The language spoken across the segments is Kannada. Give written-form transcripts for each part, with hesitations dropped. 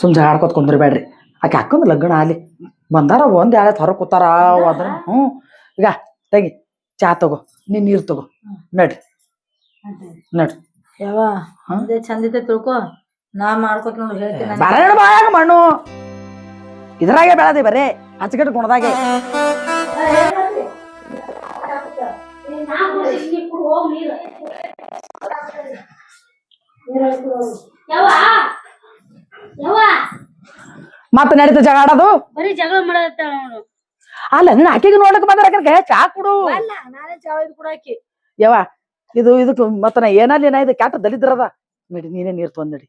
ಸುಮ್ ಜಗಳ ಆಡ್ಕೊತ ಕುಂದ್ರಬೇಡ್ರಿ. ಆಕೆ ಅಕ್ಕಂದು ಲಗ್ನ ಅಲ್ಲಿ ಬಂದಾರ ಒಂದ್ ಯಾಳೆ ಹೊರ ಕೂತಾರ ಅದ್ರ ಈಗ ತೆಗಿ ಚಾ ತಗೋ ನೀರ್ ತಗೋ ನಡ್ರಿ ನಡ್ರಿ. ಯಾವ ಚಂದಿತ ತಿಳ್ಕೊ ನಾ ಮಾಡ್ಕೊತ ನೋಡಿ ಹೇಳ್ತೀನಿ. ಬರಣ ಬಾಯಾಗ ಮಣ್ಣು ಇದ್ರಾಗೆ ಬೆಳದಿ ಬರೇ ಹಚ್ಚಗಟ್ಟು ಗುಣದಾಗೆ. ಮತ್ತ ನಡೀತ ಜಗಳ ಆಡೋದು ಬರೀ ಜಗಳ ಮಾಡತ್ತ ಅಲ್ಲ ನಿನ್ನ ಆಕೆಗೆ ನೋಡ್ಲಕ್ ಬಂದ್ರ ಚಾ ಕೊಡು. ನಾನೇ ಚಾ ಒಯ್ದು ಕೊಡಾಕಿ ಯವ್ವ ಇದು ಇದಕ್ ಮತ್ತ ನಾ ಏನಲ್ಲಿ ನಾ ಇದು ಕ್ಯಾಟ ದಲಿದ್ರದ ನಡಿ ನೀನೇ ನೀರ್ ತೊಂದ್ ನಡಿ.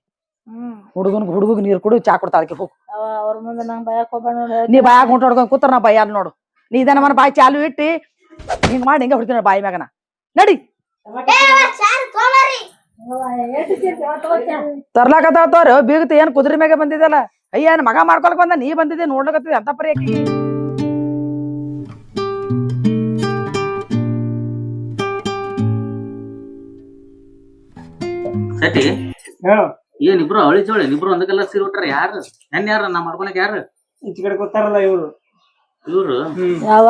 ಹುಡುಗಗ್ ನೀರ್ ಕೊಡು ಚಾ ಕೊಡ್ತಾಳಕ್ಕೆ ಹೋಗು. ಅವ್ರ ಮುಂದೆ ನಂಗ್ ಭಯಕ್ ಹೋಗ್ಬೇಡ ನೋಡಿ. ನೀ ಬಾಯಾಗ ಹೊಂಟೊಡ್ಕೊಂಡ್ ಕೂತಾರ ನಾ ಭಯ ನೋಡು. ನೀ ಇದನ್ನ ಮನ ಬಾಯಿ ಚಾಲು ಇಟ್ಟಿ ಹಿಂಗ್ ಮಾಡಿ ಹಿಂಗ ಹೊಡ್ತೀನಿ ಬಾಯಿ ಮ್ಯಾಗನ ನಡಿ. ತರ್ಲಾಕತ್ತಾವ್ರ ಬೀಗತ ಏನ್ ಕುದುರೆ ಮ್ಯಾಗ ಬಂದಿದ್ದಲ್ಲ. ಅಯ್ಯ ಏನ್ ಮಗ ಮಾಡ್ಕೊಳಕ್ ಬಂದ ನೀ ಬಂದಿದ್ದೆ ನೋಡ್ಲಕತ್ತಿದ್ದೆ ಅಂತ ಪರಿ ಆಕಿ. ಸಟಿ ಏನಿಬ್ರು ಅವಳಿ ಚೋಳಿ ಇಬ್ರು ಒಂದ ಕಲ್ಲ ಸೀರೆ ಉಟ್ಟಾರ. ಯಾರು ಹೆಣ್ ಯಾರ ನಾ ಮಾಡ್ಕೊಳಕ್ ಯಾರು ಈಚ ಕಡೆ ಕೂತಾರಲ್ಲ ಇವ್ರು ಯಾವ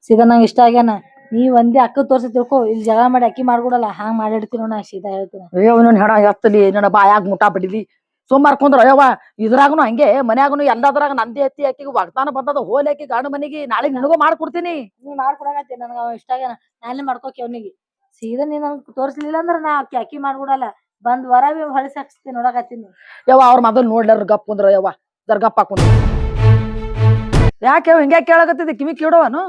ಸೀದಾ ನಂಗೆ ಇಷ್ಟ ಆಗ್ಯಾನ. ನೀ ಒಂದೇ ಅಕ್ಕ ತೋರ್ಸಿ ತಿಳ್ಕೊ ಇಲ್ಲಿ ಜಗಳ ಮಾಡಿ ಅಕ್ಕಿ ಮಾಡ್ಕೊಡಲ್ಲ ಹಂಗ ಮಾಡಿಡ್ತೀನಿ ನಾ ಸೀದಾ ಹೇಳ್ತೀನಿ. ಅಯ್ಯೋ ನನ್ನ ಹೆಣ ಎತ್ತಲಿ ನನ್ನ ಬಾಯಾಗ ಮುಟಾ ಬಿಡಿಲಿ ಸುಮಾರ್ ಕುಂದ್ರ ಅಯ್ಯವ್ವ. ಇದ್ರಾಗನು ಹಂಗೆ ಮನ್ಯಾಗನು ಎಲ್ಲದ್ರಾಗ ನಂದಿ ಎತ್ತಿ ಅಕ್ಕಿಗೆ ವಾಗ್ದಾನ ಬಂದದ ಹೋಲಿ ಅಕ್ಕಿ ಗಂಡ ಮನಿಗೆ ನಾಳೆ ನಿನಗೂ ಮಾಡ್ಕೊಡ್ತೀನಿ. ನೀ ಮಾಡ್ಕೊಡಕತ್ತಿ ನನ್ಗ ಅವ ಇಷ್ಟ ಆಗ್ಯಾನ. ನಾನೇ ಮಾಡ್ಕೋಕೆ ಅವನಿಗೆ ಸೀದಾ ನೀ ನಂಗೆ ತೋರ್ಸ್ಲಿಲ್ಲ ಅಂದ್ರ ನಾ ಅಕ್ಕಿ ಮಾಡ್ಕೊಡಲ್ಲ. ಬಂದ್ ವರ ಹೊಳಿಸಿ ಹಾಕ್ಸ್ತೀನಿ ನೋಡಕತ್ತೀನಿ. ಯವ್ವ ಅವ್ರ ಮೊದಲು ನೋಡ್ಲಾರ ಗಪ್ ಕುಂದ್ರ ಯವ್ವ ಜರ ಗಪ್ಪ ಕುಂದ್ರ. ಯಾಕೆ ಹಿಂಗ್ಯಾ ಕೇಳಕತ್ತಿದ್ದಿ ಕಿವಿ ಕೇಳೋವನು?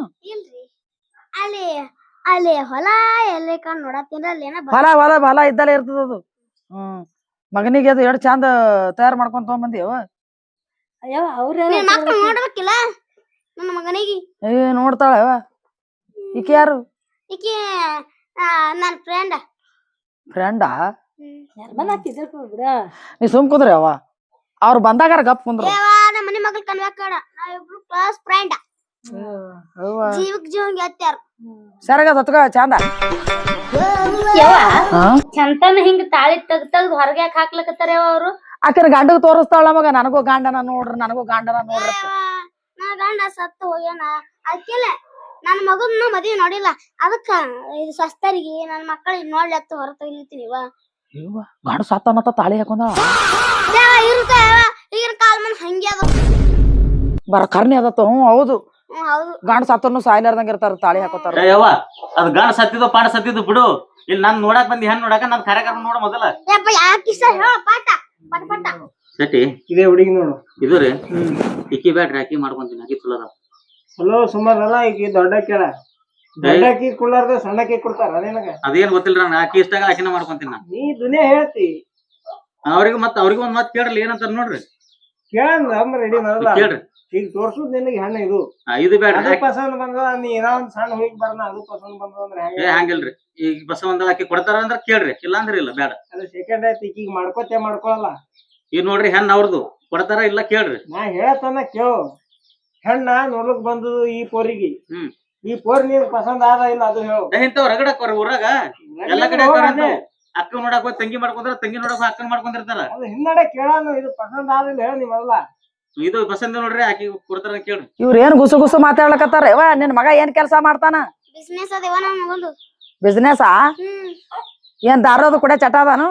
ಅಲ್ಲಿ ಅಲ್ಲಿ ಹೊಲ ಎಲ್ಲಿ ಕಂಡ್ ನೋಡತ್ತೀನ್ರ ಅಲ್ಲಿ ಹೊಲ ಹೊಲ ಹೊಲ ಇದ್ದಲ್ಲ ಇರ್ತದ ಅದು. ಮಗನಿಗೆ ಅದು ಎರಡು ಚಂದ ತಯಾರು ಮಾಡ್ಕೊಂಡ್ ತಗೊಂಬಂದಿಯವ. ಅಯ್ಯೋ ಅವ್ರ ಮಕ್ಳು ನೋಡ್ಬೇಕಿಲ್ಲ ನನ್ನ ಮಗನಿಗೆ. ನೋಡ್ತಾಳ ಈಕೆ ಯಾರು? ಈಕಿ ನನ್ ಫ್ರೆಂಡಾ? ಬಿಡ ನೀ ಸುಮ್ ಕುಂದ್ರಿ ಅವ ಅವ್ರು ಬಂದಾಗಾರ ಗಪ್ ಕುಂದ್ರ. ನಮ್ಮ ಮನೆ ಮಗಳು ಕನ್ಬೇಕಡ ನಾವಿಬ್ರು ಕ್ಲಾಸ್ ಫ್ರೆಂಡ್. ಜೀವಕ್ ಜೀವಂಗ ಎತ್ತಾರ ಸರಗ ಸತ್ಕ ಚಂದ ಚಂತನ ಹಿಂಗ ತಾಳಿ ತೆಗ್ದ್ ಹೊರಗೆ ಯಾಕೆ ಹಾಕ್ಲಕತ್ತಾರ ಅವ್ರು? ಆಕಿನ ಗಂಡಗ್ ತೋರಿಸ್ತಾಳ ಮಗ ನನಗೂ ಗಾಂಡನ ನೋಡ್ರಿ ನನಗೂ ಗಾಂಡನ ನೋಡ್ರಿ. ನಾ ಗಂಡ ಸತ್ತು ಹೋಗ್ಯಾನ ಅದಕ್ಕೆಲ್ಲ ನನ್ ಮಗನ್ನ ಮದ್ವಿ ನೋಡಿಲ್ಲ ಅದಕ್ಕ ಇದು ಸಸ್ತರಿಗೆ ನನ್ ಮಕ್ಕಳಿಗೆ ನೋಡ್ಲಿ ಅತ್ತ ಹೊರ ತೆಗಿತೀನಿ. ಗಂಡ ಸತ್ತನತ್ತ ತಾಳಿ ಹಾಕೊಂಡ ಈಗಿನ ಕಾಲ ಮನ್ ಹಂಗೆ ಅದ ಬರ ಕರ್ನಿ ಅದತ್ತ. ಹೌದು ಹೌದು ಗಂಡ ಸತ್ತನು ಸಾಯ್ಲಾರ್ದಂಗ ಇರ್ತಾರ ತಾಳಿ ಹಾಕೋತಾರ. ಯವ್ವ ಅದ್ ಗಂಡ ಸತ್ತಿದ್ದು ಪಾಡ ಸತ್ತಿದ್ದು ಬಿಡು. ಇಲ್ಲಿ ನಾನ್ ನೋಡಾಕ್ ಬಂದಿ ಹೆಣ್ ನೋಡಾಕ ನನ್ ಕಾರ್ಯಕ್ರಮ ನೋಡ ಮೊದಲ. ಸಟಿ ಇದೇ ಹುಡುಗಿ ನೋಡು ಇದು ರೀ. ಇಕ್ಕಿ ಬ್ಯಾಡ್ರಿ ಅಕ್ಕಿ ಮಾಡ್ಕೊಂತೀನಿ ಅಕ್ಕಿ ಚಲೋ. ಚಲೋ ಸುಮಾರಲ್ಲ ಈಗ ದೊಡ್ಡ ಕೇಳ ದೊಡ್ಡಕ್ಕಿ ಕುಳ್ಳಾರ್ದ ಸಣ್ಣಕ್ಕಿ ಕೊಡ್ತಾರ ನಿನಗ. ಅದೇನ್ ಗೊತ್ತಿಲ್ರ ನಾ ಅಕ್ಕಿ ಇಷ್ಟಾಗ ಅಕ್ಕಿನ ಮಾಡ್ಕೊಂತೀನಿ. ನೀ ದುನಿಯಾ ಹೇಳ್ತಿ ಅವ್ರಿಗೂ ಅವ್ರಿಗೂ ಒಂದ್ ಮಾತ್ ಕೇಳ್ರಿ ಏನಂತಾರ ನೋಡ್ರಿ. ಕೇಳ ರೆಡಿ ಮಾಡಲ್ಲ ಕೇಳ್ರಿ. ಈಗ ತೋರ್ಸುದ್ ನಿನಗೆ ಹೆಣ್ಣ ಇದು ಇದು ಬ್ಯಾಡ್ರಿ. ಪಸಂದ್ ಬಂದ ನೀ ಏನೋ ಒಂದ್ ಸಣ್ಣ ಹುಡುಗಿ ಬರ್ನ ಅದು ಪಸಂದ್ ಬಂದ್ರೆ ಹಂಗಿಲ್ರಿ. ಈಗ ಬಸ ಒಂದ ಅಕ್ಕಿ ಕೊಡ್ತಾರ ಅಂದ್ರ ಕೇಳ್ರಿ ಇಲ್ಲ ಅಂದ್ರ ಇಲ್ಲ ಬ್ಯಾಡ. ಅದು ಸೆಕೆಂಡ್ ಆಯ್ತು ಈಗ ಮಾಡ್ಕೊಳಲ್ಲ. ಈಗ ನೋಡ್ರಿ ಹೆಣ್ ಅವ್ರದ್ದು ಕೊಡ್ತಾರ ಇಲ್ಲ ಕೇಳ್ರಿ. ನಾ ಹೇಳತನ ಕೇಳು ಹೆಣ್ಣ ನೋಡ್ಲಕ್ ಬಂದು ಈ ಪೋರಿಗೆ ಈ ಪೋರ್ ನೀನ್ ಪಸಂದ್ ಆದ ಇಲ್ಲ ಅದು ಹೇಳು. ಇಂಥವ್ ರಗಡಕ್ ಊರಾಗ ಎಲ್ಲಾ ಕಡೆ ಅಕ್ಕ ನೋಡಕ್ ಹೋಗಿ ತಂಗಿ ಮಾಡ್ಕೊಂಡ್ರ ತಂಗಿ ನೋಡಕ್ ಅಕ್ಕನ್ ಮಾಡ್ಕೊಂಡಿರ್ತಾರ. ಅದು ಹಿನ್ನಡೆ ಕೇಳಾನು ಇದು ಪಸಂದ್ ಆದಿಲ್ಲ ಹೇಳ ನಿಮ್ಮಲ್ಲ. ಇದು ಪಸಂದ್ ನೋಡ್ರಿ ಆಕಿ ಕೊಡ್ತಾರ ಕೇಳ್ರಿ. ಇವ್ರ ಏನ್ ಗುಸು ಗುಸು ಮಾತಾಡ್ಲಕತ್ತಾರ. ಯವ್ವ ನಿನ್ ಮಗ ಏನ್ ಕೆಲ್ಸ ಮಾಡ್ತಾನ? ಬಿಸ್ನೆಸ್ ಅದೇವ ನನ್ ಮಗಂದು. ಬಿಸ್ನೆಸ್ ಏನ್ ದಾರೋದು ಕೂಡ ಚಟ ಅದಾನು?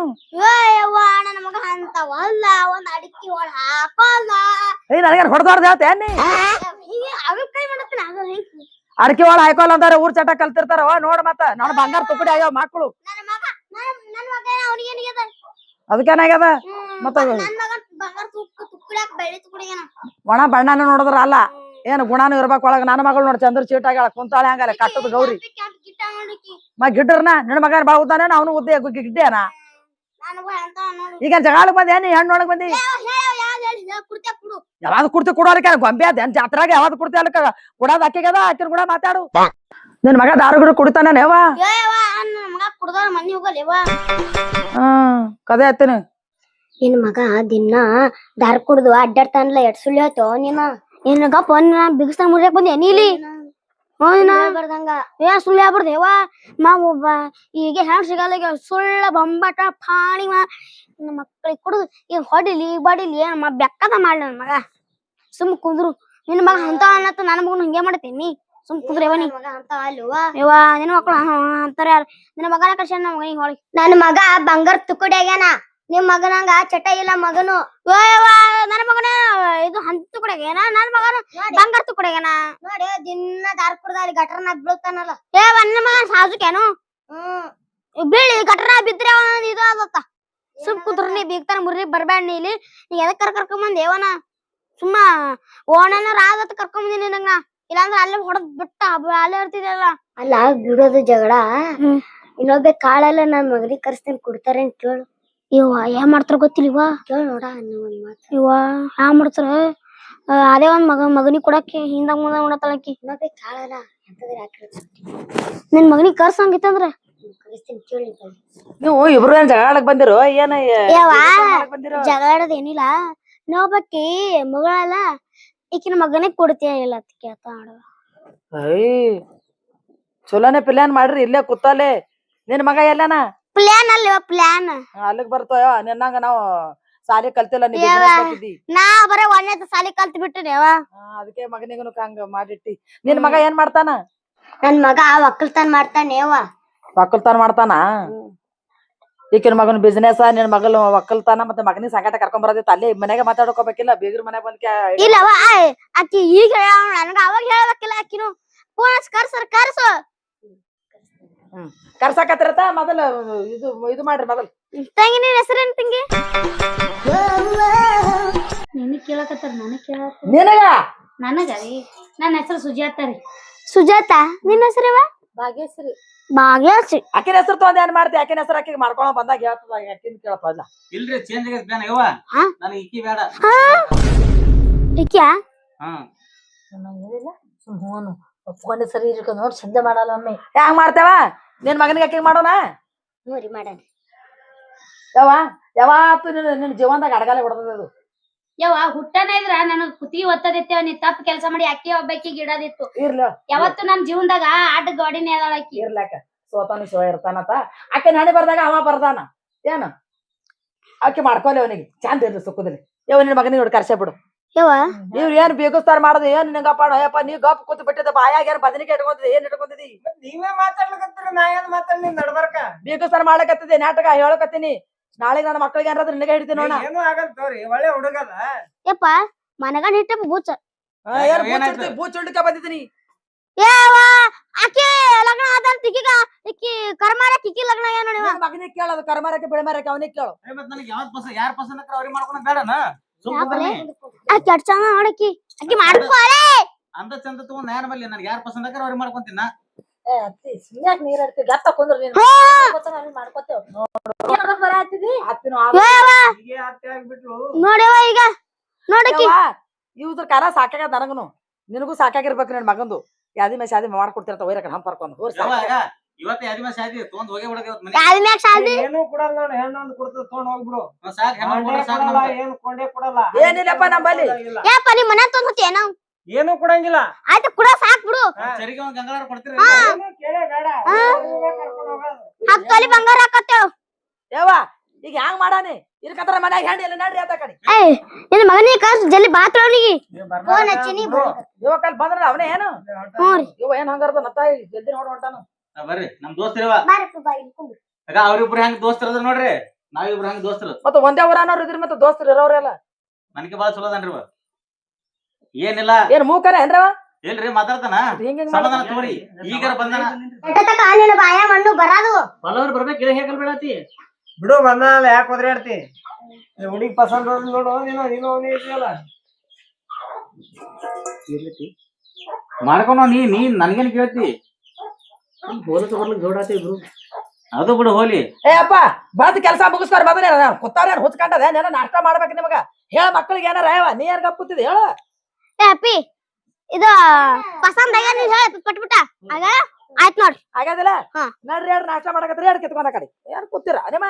ನನ್ನ ಮಗ ಅಂತವಲ್ಲ ಒಂದ್ ಅಡಿಕೆ ಒಳ ಹಾಕೋಲ್ಲ. ನನಗೇನ್ ಹೊಡೆದವ್ರದ್ ಹೇಳ್ತೇನ್? ಅವ್ರ ಕೈ ಮಾಡತ್ತೇನೆ ಆಗ ಅಡಿಕೆ ಒಳ ಹಾಕೋಲ್ಲ ಅಂತಾರ ಊರ್ ಚಟ ಕಲ್ತಿರ್ತಾರ. ನೋಡ್ ಮತ್ತ ನಾನು ಬಂಗಾರ ತುಕಡಿ ಆಗ್ಯಾವ ಮಕ್ಕಳು. ನನ್ ಮಗ ಅವನಿಗೇನಿಗದ ಅದಕ್ಕೇನಾಗ್ಯದ ಮತ್ತ ಒಣ ಬಣ್ಣನ ನೋಡಿದ್ರ ಅಲ್ಲ ಏನ್ ಗುಣಾನು ಇರ್ಬೇಕು ಒಳಗ. ನನ್ನ ಮಗಳು ನೋಡ್ ಚಂದ್ರ ಚೀಟ್ ಆಗ್ಯಾಳ ಕುಂತಾಳೆ ಹಂಗಲ್ಲ ಕಟ್ಟದ ಗೌರಿ ಗಿಡ್ಡರ್ನ ನಿನ್ನ ಮಗನ ಬಾಳ ಉದ್ದಾನ ಅವನು ಉದ್ದ ಗಿಡ್ಡೇನ. ಈಗ ಜಗಾಳಕ್ ಬಂದ ಏನ್ ಹೆಣ್ಣೊಳಗ್ ಬಂದಿ? ಯಾವ್ದು ಕುರ್ತಿ ಕೊಡೋದಕ್ಕೆ ಗೊಂಬೆ ಅದ ಜಾತ್ರಾಗ ಯಾವ್ದು ಕುರ್ತಿ ಅಲ್ಲಕ ಕೊಡೋದ್ ಅಕ್ಕಿಗದ ಅಕ್ಕಿನ ಕೂಡ ಮಾತಾಡು. ನಿನ್ ಮಗ ದಾರು ಗಿಡ ಕುಡಿತಾನೇವ? ಕದೆ ಹತ್ತೀನಿ. ನಿನ್ ಮಗ ದಿನ ದಾರ ಕುಡ್ದು ಅಡ್ಡಾಡ್ತಾನಲ್ಲ ಎಡ್ ಸುಳ್ಳಿ ಆಯ್ತು ನೀನ. ನಿನ್ ಗಪ್ಪ ಬಿಗಿಸ್ತಾನ ಮುರಿಯಾಕ್ ಬಂದೆ ನೀಲಿ ಬರ್ದಂಗ ಏ ಸುಳ್ಳು ಹೇಳ್ಬಾರ್ದೇವ ಒಬ್ಬ ಈಗ ಹೆಣ್ ಸಿಗಲ್ಲ ಸುಳ್ಳ ಬೊಂಬಾಟ ಪಾಣಿ ನಮ್ಮ ಮಕ್ಕಳಿಗೆ ಕೊಡುದು ಈಗ ಹೊಡಿಲಿ ಬಡಿಲಿ ಏನ್ ಬೆಕ್ಕದ ಮಾಡ್ಲಿ ನನ್ ಮಗ ಸುಮ್ ಕುಂದ್ರು ನಿನ್ ಮಗ ಅಂತ ಅನ್ನತ್ತ ನನ್ನ ಮಗನ ಹಂಗೆ ಮಾಡ್ತೀನಿ ಸುಮ್ ಕುಂದ್ರೇವ ನೀ ಯವ್ವ ನಿನ್ನ ಮಕ್ಕಳು ಅಂತಾರ ಯಾರು ನಿನ್ನ ಮಗನ ಕಳ್ಸ ನಮ್ಮ ಮಗನಿಗೆ ಹೊಳಿ ನನ್ನ ಮಗ ಬಂಗಾರ ತುಕಡಿ ಆಗ್ಯಾನ ನಿಮ್ ಮಗನಂಗ ಚಟ ಇಲ್ಲ ಮಗನು ನನ್ನ ಮಗನ ಇದು ಹಂತ ತುಕಡಿಯಾಗ್ಯಾನ ನನ್ನ ಮಗನ ಬಂಗಾರ ತುಕಡಿಯಾಗ್ಯಾನ ನೋಡಿ ದಿನ ದಾರ್ ಕುಡ್ದ ಅಲ್ಲಿ ಗಟರ್ನಾಗ ಬೀಳ್ತಾನಲ್ಲ ನನ್ನ ಮಗನ ಸಾಜುಕೇನು ಬೀಳಿ ಗಟರ್ನಾಗ ಬಿದ್ರೆ ಇದು ಆಗತ್ತ ಸುಮ್ ಕುಂತ್ರ ನೀ ಬೀಗ್ತಾನ ಮುರ್ರಿ ಬರ್ಬ್ಯಾಡ ನೀ ಇಲ್ಲಿ ನೀ ಎದಕ್ ಕರ್ಕೊಂಬಂದ್ ಏವನ ಸುಮ್ಮ ಓಣನ ರಾಗತ್ ಕರ್ಕೊಂಬಂದಿನಿ ನಂಗ ಇಲ್ಲಾಂದ್ರ ಅಲ್ಲೇ ಹೊಡೆದ್ ಬಿಟ್ಟ ಅಲ್ಲೇ ಇರ್ತಿದಲ್ಲ ಅಲ್ಲ ಬಿಡೋದು ಜಗಳ ಇನ್ನೊಬ್ಬ ಕಾಳೆಲ್ಲ ನನ್ ಮಗನಿಗೆ ಕರ್ಸ್ತೇನೆ ಕೊಡ್ತಾರೆ ಅಂತ ಕೇಳು ಇವ ಏನ್ ಮಾಡ್ತಾರ ಗೊತ್ತಿಲ್ವಾ ಕೇಳ ನೋಡ ಇವ ಹ್ಯಾ ಮಾಡ್ತಾರ ಅದೇ ಒಂದ್ ಮಗನಿಗೆ ಕೊಡಕ್ಕೆ ಹಿಂದಾಗ ಮುಂದ ನೋಡತ್ತಳಕಿ ಇನ್ನೊಬ್ಬ ಕಾಳಲ್ಲ ನಿನ್ ಮಗನಿಗೆ ಕರ್ಸಂಗಿತ್ತಂದ್ರ ನೀವು ಇಬ್ರು ಏನ್ ಜಗಳ ಆಡಕ್ ಬಂದಿರೋ ಏನ ಜಗಳಾಡೋದ್ ಏನಿಲ್ಲ ಇನ್ನೊಬ್ಬಕಿ ಮಗಳಲ್ಲ ಈಕಿನ ಮಗನಿಗೆ ಕೊಡ್ತೀಯ ಇಲ್ಲ ಅಂತ ಕೇಳ್ತಾ ಚಲೋನೆ ಪ್ಲಾನ್ ಮಾಡ್ರಿ ಇಲ್ಲೇ ಕೂತಲ್ಲೇ ನಿನ್ ಮಗ ಎಲ್ಲಾನ ಪ್ಲಾನ್ ಅಲ್ವ ಪ್ಲಾನ್ ಅಲ್ಲಿಗ್ ಬರ್ತಾವ ನಿನ್ನಂಗ ನಾವು ಸಾಲಿ ಕಲ್ತಿಲ್ಲ ನೀ ನಾ ಬರೇ ಒಂದೇ ಸಾಲಿ ಕಲ್ತ್ ಬಿಟ್ಟಿನೇವ ಅದಕ್ಕೆ ಮಗನಿಗೂ ಹಂಗ ಮಾಡಿಟ್ಟಿ ನಿನ್ ಮಗ ಏನ್ ಮಾಡ್ತಾನ ನನ್ ಮಗ ಒಕ್ಕಲ್ತನ ಮಾಡ್ತಾನೇವ ಒಕ್ಕಲ್ತನ ಮಾಡ್ತಾನ ಈಕಿನ ಮಗನ ಬಿಸ್ನೆಸ್ ನಿನ್ ಮಗಲ್ ಒಕ್ಕಲ್ತಾನ ಮತ್ತೆ ಮಗನಿಗೆ ಸಂಗಾಟ ಕರ್ಕೊಂಡ್ ಬರೋದಿತ್ತು ಅಲ್ಲೇ ಮನೆಗೆ ಮಾತಾಡ್ಕೋಬೇಕಿಲ್ಲ ಬೀಗ್ರ ಮನೆ ಬಂದ್ಕ ಇಲ್ಲವ ಆಕಿ ಈಗ ನನ್ಗ ಅವಾಗ ಹೇಳ್ಬೇಕಿಲ್ಲ ಆಕಿನು ಫೋನ್ ಕರ್ಸು ಕರ್ಸಾಕತ್ತಿರತ್ತ ಮೊದಲ ಇದು ಮಾಡ್ರಿ ಮೊದಲ್ ತಂಗಿ ನಿನ್ ಹೆಸರೇನ್ ತಂಗಿ ನಿನಗ್ ಕೇಳಕತ್ತಾರ ನನಗ್ ಕೇಳತ್ತ ನಿನಗ ನನಗ ರೀ ನನ್ನ ಹೆಸರು ಸುಜಾತ ರೀ ಸುಜಾತ ನಿನ್ ಹೆಸರವ ಭಾಗ್ಯಶ್ರೀ ಭಾಗ್ಯಶ್ರೀ ಆಕಿನ ಹೆಸರು ತಗೊಂಡ್ ಏನ್ ಮಾಡ್ತಿ ಆಕಿನ ಹೆಸರು ಆಕಿಗೆ ಮಾಡ್ಕೊಳ ಬಂದಾಗ ಹೇಳ್ತದ ಆಕಿನ ಕೇಳಪ್ಪ ಅಲ್ಲ ಇಲ್ರಿ ಚೇಂಜ್ ಆಗೈತೆ ಪ್ಲಾನ್ ಯವ್ವ ನನಗೆ ಇಕ್ಕಿ ಬೇಡ ಇಕ್ಯಾ ಏನಿಲ್ಲ ಸುಮ್ಮನೆ ಒಪ್ಕೊಂಡೆ ಸರಿ ಇರ್ಕ ನೋಡ್ ಚಂದ ಮಾಡಲ್ಲ ಒಮ್ಮೆ ಹ್ಯಾಂಗ ಮಾಡ್ತೇವ ನಿನ್ ಮಗನಿಗೆ ಆಕಿಗೆ ಮಾಡೋಣ ನೋಡಿ ಮಾಡೋಣ ಯಾವತ್ತು ನಿನ್ ಜೀವನದಾಗ ಅಡಗಾಲ ಹೊಡೆದದು ಯವ್ವ ಹುಟ್ಟನ ಇದ್ರ ನನಗ್ ಕುತ್ತಿಗೆ ಒತ್ತದಿತ್ತೇವ ನೀ ತಪ್ಪ ಕೆಲಸ ಮಾಡಿ ಅಕ್ಕಿ ಒಬ್ಬಾಕಿ ಗಿಡದಿತ್ತು ಇರ್ಲ ಯಾವತ್ತು ನನ್ ಜೀವನದಾಗ ಆಟ ಗಾಡಿನೇ ಅದಾಳ ಅಕ್ಕಿ ಇರ್ಲಾಕ ಸೋತಾನು ಶಿವ ಇರ್ತಾನತ ಆಕೆ ನಾನೇ ಬರ್ದಾಗ ಅವ ಬರ್ದಾನ ಏನ ಆಕೆ ಮಾಡ್ಕೊಲಿ ಅವನಿಗೆ ಚಂದ ಇರ್ಲಿ ಸುಖದಲ್ಲಿ ನಿನ್ ಮಗನಿಗೆ ನೋಡಿ ಕರ್ಸೇ ಬಿಡು ಇವ್ರು ಏನ್ ಬೇಗುಸ್ತಾರ ಮಾಡೋದು ಏನ್ ನಿಂಗಪ್ಪ ಅಯ್ಯಪ್ಪ ನೀವ್ ಗಪ್ ಕೂತ್ ಬಿಟ್ಟಿದ್ದ ಬಾಯಾಗ ಏನ್ ಬದನಿಕೆ ಇಟ್ಕೊಂತಿದ್ದಿ ಏನ್ ಇಟ್ಕೊಂತಿದ್ದಿ ನೀವೇ ಮಾತಾಡ್ಲಕತ್ತೀರಿ ನಾ ಏನ್ ಮಾತಾಡ್ಲಿ ನಡ್ಬರ್ಕ ಬೇಗುಸ್ತಾರ ಮಾಡ್ಲಕತ್ತಿದ್ದೆ ನಾಟಕ ಹೇಳಕತ್ತೀನಿ ನಾಳೆ ನನ್ನ ಮಕ್ಕಳಿಗೆ ಏನಾದ್ರು ನಿನಗೆ ಹಿಡಿತೀನಿ ನೋಡ ಏನು ಆಗಲ್ಲ ತೋರಿ ಒಳ್ಳೆ ಹುಡುಗದ ಯಪ್ಪ ಮನಗಂಡ ಹಿಟ್ಟ ಬೂಚ ಬೂಚ್ ಉಂಡಕ ಬಂದಿದ್ದೀನಿ ಆಕಿ ಲಗ್ನ ಆದ ತಿಕ್ಕಿಗ ಇಕ್ಕಿ ಕರ್ಮಾರ ಕಿಕ್ಕಿ ಲಗ್ನ ಏನ್ ನೋಡಿ ಮಗನಿಗೆ ಕೇಳೋದು ಕರ್ಮಾರಕ್ಕೆ ಬೆಳೆಮಾರಕ್ಕೆ ಅವನಿಗೆ ಕೇಳು ಮತ್ ನನಗೆ ಯಾವ್ದು ಪಸಂದ್ ಯಾರು ಪಸಂದ್ ಅವ್ರಿಗೆ ಮಾಡ್ಕೊಳಕ್ ಬೇಡನ ಆಕಿ ಅಟ್ ಚಂದ ನೋಡಕಿ ಆಕಿ ಮಾಡ್ಕೋಳೆ ಅಂತ ಚಂದ ತಗೊಂಡ್ ನಾನು ಬಲ್ಲಿ ನನಗೆ ಯಾರು ಪಸಂದ್ ಆಕಾರ ಅವ್ರಿಗೆ ಮಾಡ್ಕೊಂತೀನ ಅತ್ತಿ ಸುಮ್ಯಾಕ್ ನೀರ್ ಆಡ್ತಿ ಗತ್ತ ಕುಂದ್ರ ನೀನ್ ಮಾಡ್ಕೊತೇವ್ ಬರಾತಿದಿ ಹೀಗೆ ಅತ್ತೆ ಆಗ್ಬಿಟ್ಲು ನೋಡ್ಯವ ಈಗ ನೋಡಕಿ ಇವ್ರ ಕಾರ ಸಾಕಾಗ ನನಗನು ನಿನಗೂ ಸಾಕಾಗಿರ್ಬೇಕು ನನ್ ಮಗಂದು ಯಾದಿ ಮೇಲೆ ಶಾದಿ ಮಾಡ್ಕೊಡ್ತಿರ್ತಾವ ವೈರಕ ಹಂಪ್ ಬರ್ಕೊಂಡು ಇವತ್ತು ಯಾದಿ ಮೇಲೆ ಶಾದಿ ತಗೊಂಡ್ ಹೋಗೇ ಬಿಡೋದು ಇವತ್ತು ಮನೆ ಯಾದಿ ಮ್ಯಾಗ ಶಾದಿ ಏನು ಕೊಡಲ್ಲ ನೋಡಿ ಹೆಣ್ಣೊಂದು ಕೊಡ್ತದ ತಗೊಂಡ್ ಹೋಗ್ಬಿಡು ಸಾಕ್ ಕೊಡಲ್ಲ ಏನು ಕೊಂಡೇ ಕೊಡಲ್ಲ ಏನಿಲ್ಲಪ್ಪ ನಮ್ಮಲ್ಲಿ ಯಪ್ಪ ನಿಮ್ ಮನೆ ತಂದ್ ಏನೋ ಏನು ಕೊಡಂಗಿಲ್ಲ ಆಯ್ತು ಕೂಡ ಸಾಕ್ ಬಿಡು ಸರಿಗೆ ಒಂದ್ ಗಂಗಾಳ ಕೊಡ್ತೀರಿ ಏನು ಕೇಳೇ ಬೇಡ ಕರ್ಕೊಂಡು ಹೋಗೋದು ಹತ್ತೊಲಿ ಬಂಗಾರ ಹಾಕತ್ತೇವ್ ಯವ್ವ ಈಗ ಹ್ಯಾಂಗ್ ಮಾಡಾನಿ ಇರ್ಕತ್ರ ಮನ್ಯಾಗ ಹೆಂಡಿ ಎಲ್ಲ ನಡ್ರಿ ಆತ ಕಡೆ ಏಯ್ ನಿನ್ ಮಗನಿಗೆ ಕಳ್ಸ ಜಲ್ದಿ ಬಾತ್ರ ಅವನಿಗೆ ಫೋನ್ ಹಚ್ಚಿನಿ ಇವ ಕಲ್ ಬಂದ್ರ ಅವನೇ ಏನು ಹ್ಞೂ ರೀ ಇವ ಏನ್ ಹಂಗಾರ್ದ ನತ್ತ ಜಲ್ದಿ ನೋಡ್ ಹೊಂಟಾನು ಬರ್ರಿ ನಮ್ ದೋಸ್ತರಿವ ಆಗ ಅವ್ರಿಬ್ರು ಹೆಂಗ್ ದೋಸ್ತರದ ನೋಡ್ರಿ ನಾವಿಬ್ರು ಹೆಂಗ್ ದೋಸ್ತರು ಮತ್ತ ಒಂದೇ ಊರನವ್ರು ಇದ್ರಿ ಮತ್ತೆ ದೋಸ್ತರು ಇರೋರೆಲ್ಲ ನನಗೆ ಬಾಳ ಚಲೋ ಅದನ್ರಿ ಏನಿಲ್ಲ ಏನ್ ಮೂಕನ ಏನ್ರವ ಇಲ್ರಿ ಮಾತಾಡ್ತಾನ ಹಿಂಗ ಸಮಾಧಾನ ತೋರಿ ಈಗಾರ ಬಂದಾನ ನಿನ್ನ ಬಾಯ ಮಣ್ಣು ಬರಾದು ಬಲ್ಲವ್ರು ಬರ್ಬೇಕು ಇಲ್ಲ ಹೇಗಲ್ ಬೇಡತಿ ಬಿಡು ಬಂದಲ್ಲ ಯಾಕೆ ಒದ್ರಾಡ್ತಿ ಹುಡುಗಿ ಪಸಂದ್ ನೋಡು ನೀನು ಅವನೇ ಇದೆಯಲ್ಲ ಮಾಡ್ಕೊಂಡ ನೀ ನನ್ಗೇನ್ ಕೇಳ್ತಿ ಹೋಲಕ್ಕೆ ಬರ್ಲಿಕ್ಕೆ ಜೋಡಾತಿ ಇಬ್ರು ಅದು ಬಿಡು ಹೋಲಿ ಏ ಅಪ್ಪ ಬಂದ್ ಕೆಲಸ ಮುಗಿಸ್ತಾರ ಬಂದ್ರೆ ಕೂತಾರ ಹುಚ್ಕೊಂಡದ ಏನ ನಾಷ್ಟ ಮಾಡ್ಬೇಕು ನಿಮಗ ಹೇಳ ಮಕ್ಕಳಿಗೆ ಏನಾರ ನೀ ಯಾರ ಗಪ್ ಕೂತಿದ್ ಹೇಳ ಏ ಅಪ್ಪಿ ಇದು ಪಸಂದ್ ಆಗ್ಯಾದ ನೀನ್ ಹೇಳ ಪಟ್ಬಿಟ್ಟ ಆಗ ಆಯ್ತ್ ನೋಡ್ರಿ ಆಗದಿಲ್ಲ ಹಾ. ನಡ್ರಿ ಎರಡು ನಾಷ್ಟ ಮಾಡಕತ್ರಿ ಎರಡು ಕಿತ್ಕೊಂಡ ಕಡೆ ಏನ್ ಕೂತಿರ ನಿಮ್ಮ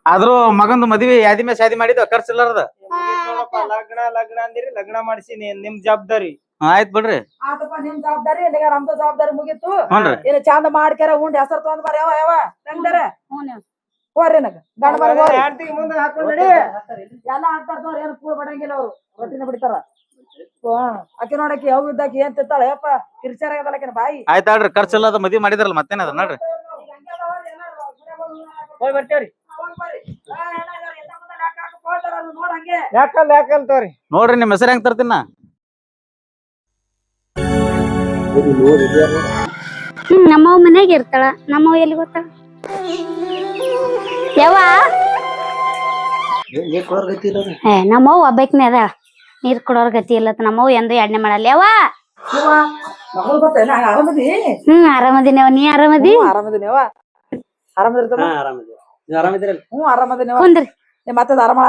ಆದ್ರೂ ಮಗಂದು ಮದ್ವಿ ಯಾದಿ ಮೇಲೆ ಶಾದಿ ಮಾಡಿದ ಖರ್ಚು ಇಲ್ಲಾರದ ಲಗ್ನ ಲಗ್ನ ಅಂದಿರಿ ಲಗ್ನ ಮಾಡಿಸಿ ನಿಮ್ ಜವಾಬ್ದಾರಿ ಆಯ್ತ್ ಬಿಡ್ರಿ. ಆತಪ್ಪ ನಿಮ್ ಜವಾಬ್ದಾರಿ ಇಲ್ಲಿಗ ನಮ್ದು ಜವಾಬ್ದಾರಿ ಮುಗೀತು. ಹ್ಞೂನ್ರಿ. ಏನ್ ಚಂದ ಮಾಡ್ಕ್ಯಾರ ಉಂಡ್ ಹೆಸರು ತಗೊಂಡ್ ಬರ್ರಿ ಯಾವ ಹೆಂಗ್ದಾರ ಹ್ಞೂ ಹೋರಿ ನಗ ಗಂಡ ಮನೆ ಹೋರಿ ಹೆಂಡ್ತಿಗೆ ಮುಂದೆ ಹಾಕೊಂಡ್ ನಡಿ. ಎಲ್ಲಾ ಹಾಕ್ತಾರ ನೋಡ್ರಿ ಏನ್ ಕೂಳ್ ಬಡಂಗಿಲ್ಲ ಅವ್ರು ರೊಟ್ಟಿನ ಬಿಡ್ತಾರ. ಆಕಿ ನೋಡಕಿ ಯಾವ ಇದ್ದಾಕಿ ಏನ್ ತಿಂತಾಳ ಯಪ್ಪ ಕಿರ್ಚಾರ ಆಗದಲ್ಲಕಿನ ಬಾಯಿ. ಆಯ್ತಾಳ್ರಿ ಖರ್ಚಿಲ್ಲದ ಮದ್ವಿ ಮಾಡಿದ್ರಲ್ಲ ಮತ್ತೇನದ ನೋಡ್ರಿ. ಹೋಗಿ ಬರ್ತೇವ್ರಿ. ನೋಡಂಗೆ ಯಾಕಲ್ ತೋರಿ. ನೋಡ್ರಿ ನಿಮ್ ಹೆಸರು ಹೆಂಗ್ ತರ್ತೀನ. ನಮ್ಮವ್ ಮನ್ಯಾಗ ಇರ್ತಾಳ. ನಮ್ಮವ್ ಎಲ್ಲಿ ಗೊತ್ತಾಳ ಯಾವ ನಮ್ಮವ್ ಒಬ್ಬಾಕಿನೇ ಅದ. ನೀರ್ ಕೊಡೋರ್ ಗತಿ ಇಲ್ಲ ನಮ್ಮವ್ ಎಂದು ಎಣ್ಣೆ ಮಾಡಲ್ಲ ಯಾವ. ಮಗಳು ಗೊತ್ತೇನ ಆರಾಮದಿ? ಆರಾಮದಿನವ ನೀ ಆರಾಮದಿ? ಆರಾಮದಿನವ ಆರಾಮದಿರ್ತದ. ಆರಾಮದಿನವ ಕುಂದ್ರಿ. ಮತ್ತದ ಆರಾಮಳ?